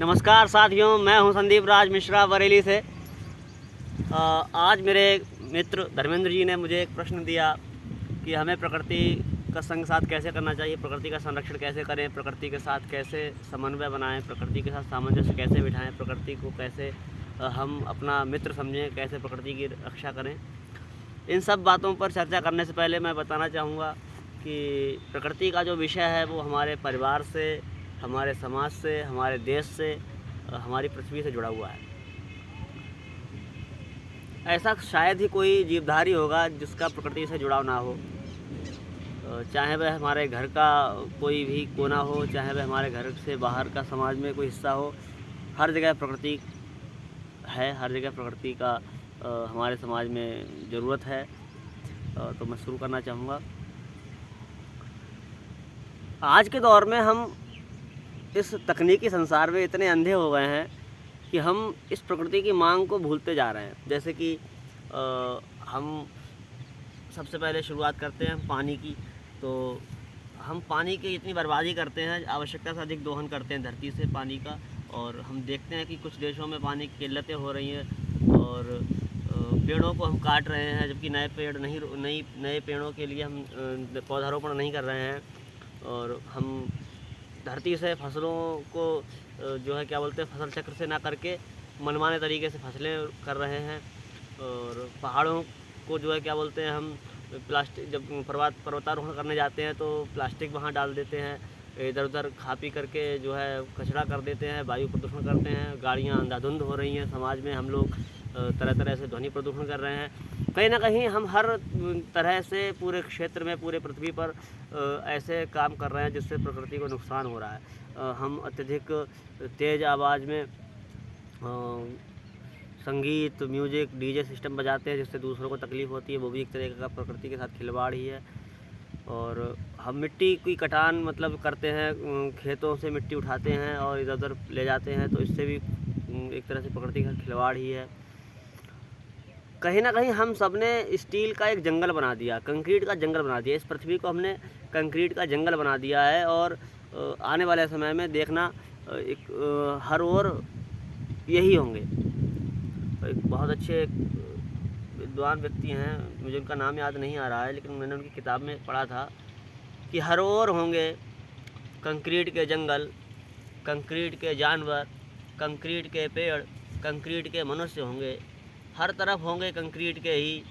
नमस्कार साथियों, मैं हूं संदीप राज मिश्रा बरेली से। आज मेरे मित्र धर्मेंद्र जी ने मुझे एक प्रश्न दिया कि हमें प्रकृति का संग साथ कैसे करना चाहिए, प्रकृति का संरक्षण कैसे करें, प्रकृति के साथ कैसे समन्वय बनाएं, प्रकृति के साथ सामंजस्य कैसे बिठाएं, प्रकृति को कैसे हम अपना मित्र समझें, कैसे प्रकृति की रक्षा करें। इन सब बातों पर चर्चा करने से पहले मैं बताना चाहूँगा कि प्रकृति का जो विषय है वो हमारे परिवार से, हमारे समाज से, हमारे देश से, हमारी पृथ्वी से जुड़ा हुआ है। ऐसा शायद ही कोई जीवधारी होगा जिसका प्रकृति से जुड़ाव ना हो, चाहे वह हमारे घर का कोई भी कोना हो, चाहे वह हमारे घर से बाहर का समाज में कोई हिस्सा हो। हर जगह प्रकृति है, हर जगह प्रकृति का हमारे समाज में ज़रूरत है। तो मैं शुरू करना चाहूँगा। आज के दौर में हम इस तकनीकी संसार में इतने अंधे हो गए हैं कि हम इस प्रकृति की मांग को भूलते जा रहे हैं। जैसे कि हम सबसे पहले शुरुआत करते हैं पानी की, तो हम पानी की इतनी बर्बादी करते हैं, आवश्यकता से अधिक दोहन करते हैं धरती से पानी का। और हम देखते हैं कि कुछ देशों में पानी की किल्लतें हो रही हैं और पेड़ों को हम काट रहे हैं, जबकि नए पेड़ों के लिए हम पौधारोपण नहीं कर रहे हैं। और हम धरती से फसलों को जो है क्या बोलते हैं, फसल चक्र से ना करके मनमाने तरीके से फसलें कर रहे हैं। और पहाड़ों को जो है क्या बोलते हैं, हम प्लास्टिक, जब पर्वतारोहण करने जाते हैं तो प्लास्टिक वहाँ डाल देते हैं, इधर उधर खा पी करके जो है कचरा कर देते हैं, वायु प्रदूषण करते हैं, गाड़ियाँ अंधाधुंध हो रही हैं समाज में, हम लोग तरह तरह से ध्वनि प्रदूषण कर रहे हैं। कहीं ना कहीं हम हर तरह से पूरे क्षेत्र में, पूरे पृथ्वी पर ऐसे काम कर रहे हैं जिससे प्रकृति को नुकसान हो रहा है। हम अत्यधिक तेज़ आवाज़ में संगीत, म्यूजिक, डीजे सिस्टम बजाते हैं जिससे दूसरों को तकलीफ़ होती है, वो भी एक तरीके का प्रकृति के साथ खिलवाड़ ही है। और हम मिट्टी की कटान मतलब करते हैं, खेतों से मिट्टी उठाते हैं और इधर उधर ले जाते हैं, तो इससे भी एक तरह से प्रकृति का खिलवाड़ ही है। कहीं ना कहीं हम सब ने स्टील का एक जंगल बना दिया, कंक्रीट का जंगल बना दिया। इस पृथ्वी को हमने कंक्रीट का जंगल बना दिया है। और आने वाले समय में देखना हर ओर यही होंगे। एक बहुत अच्छे विद्वान व्यक्ति हैं, मुझे उनका नाम याद नहीं आ रहा है, लेकिन मैंने उनकी किताब में पढ़ा था कि हर ओर होंगे कंक्रीट के जंगल, कंक्रीट के जानवर, कंक्रीट के पेड़, कंक्रीट के मनुष्य होंगे। हर तरफ होंगे कंक्रीट के ही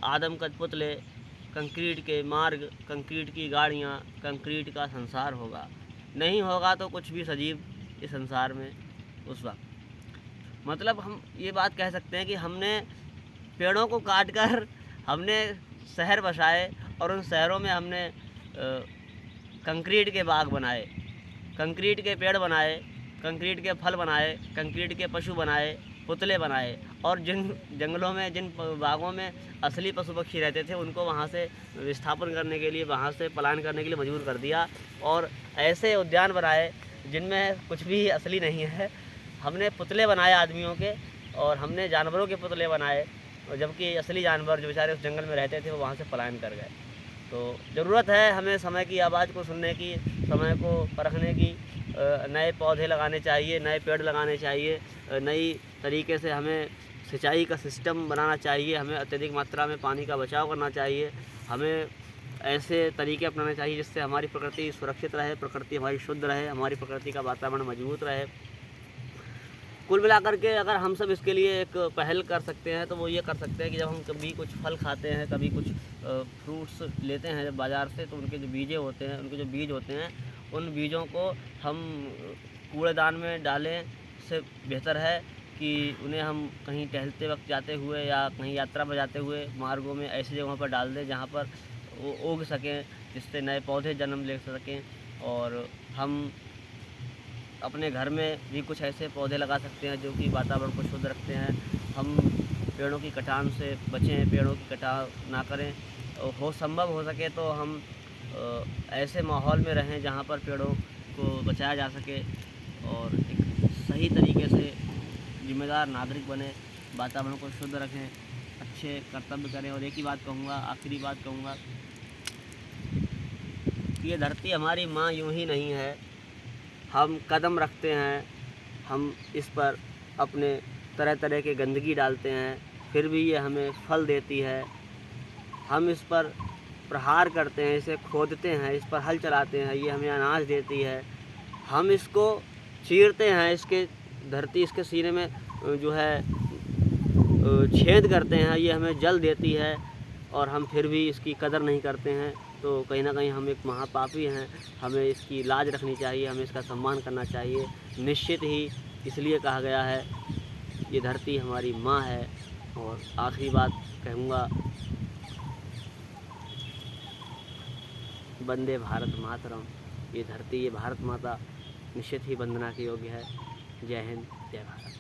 आदमकद पुतले, कंक्रीट के मार्ग, कंक्रीट की गाड़ियाँ, कंक्रीट का संसार होगा। नहीं होगा तो कुछ भी सजीव इस संसार में उस वक्त। मतलब हम ये बात कह सकते हैं कि हमने पेड़ों को काट कर हमने शहर बसाए और उन शहरों में हमने कंक्रीट के बाग बनाए, कंक्रीट के पेड़ बनाए, कंक्रीट के फल बनाए, कंक्रीट के पशु बनाए, पुतले बनाए। और जिन जंगलों में, जिन बागों में असली पशु पक्षी रहते थे, उनको वहाँ से विस्थापन करने के लिए, वहाँ से पलायन करने के लिए मजबूर कर दिया। और ऐसे उद्यान बनाए जिनमें कुछ भी असली नहीं है। हमने पुतले बनाए आदमियों के और हमने जानवरों के पुतले बनाए, और जबकि असली जानवर जो बेचारे उस जंगल में रहते थे वो वहाँ से पलायन कर गए। तो ज़रूरत है हमें समय की आवाज़ को सुनने की, समय को परखने की। नए पौधे लगाने चाहिए, नए पेड़ लगाने चाहिए, नई तरीके से हमें सिंचाई का सिस्टम बनाना चाहिए, हमें अत्यधिक मात्रा में पानी का बचाव करना चाहिए, हमें ऐसे तरीके अपनाने चाहिए जिससे हमारी प्रकृति सुरक्षित रहे, प्रकृति हमारी शुद्ध रहे, हमारी प्रकृति का वातावरण मजबूत रहे। कुल मिलाकर के अगर हम सब इसके लिए एक पहल कर सकते हैं तो वो ये कर सकते हैं कि जब हम कभी कुछ फल खाते हैं, कभी कुछ फ्रूट्स लेते हैं जब बाज़ार से, तो उनके जो बीजे होते हैं, उनके जो बीज होते हैं, उन बीजों को हम कूड़ेदान में डालें। इससे बेहतर है कि उन्हें हम कहीं टहलते वक्त जाते हुए या कहीं यात्रा पर जाते हुए मार्गों में ऐसी जगहों पर डाल दें जहाँ पर वो उग सकें, जिससे नए पौधे जन्म ले सकें। और हम अपने घर में भी कुछ ऐसे पौधे लगा सकते हैं जो कि वातावरण को शुद्ध रखते हैं। हम पेड़ों की कटान से बचें, पेड़ों की कटाव ना करें। संभव हो सके तो हम ऐसे माहौल में रहें जहाँ पर पेड़ों को बचाया जा सके और एक सही तरीके से जिम्मेदार नागरिक बने, वातावरण को शुद्ध रखें, अच्छे कर्तव्य करें। और एक ही बात कहूँगा, आखिरी बात कहूँगा कि ये धरती हमारी माँ यूं ही नहीं है। हम कदम रखते हैं, हम इस पर अपने तरह तरह के गंदगी डालते हैं, फिर भी ये हमें फल देती है। हम इस पर प्रहार करते हैं, इसे खोदते हैं, इस पर हल चलाते हैं, ये हमें अनाज देती है। हम इसको चीरते हैं, इसके सीने में जो है छेद करते हैं, ये हमें जल देती है, और हम फिर भी इसकी कदर नहीं करते हैं। तो कहीं ना कहीं हम एक महापापी हैं। हमें इसकी लाज रखनी चाहिए, हमें इसका सम्मान करना चाहिए। निश्चित ही इसलिए कहा गया है, ये धरती हमारी माँ है। और आखिरी बात कहूँगा, वंदे भारत मातरम। ये धरती, ये भारत माता निश्चित ही वंदना के योग्य है। जय हिंद, जय भारत।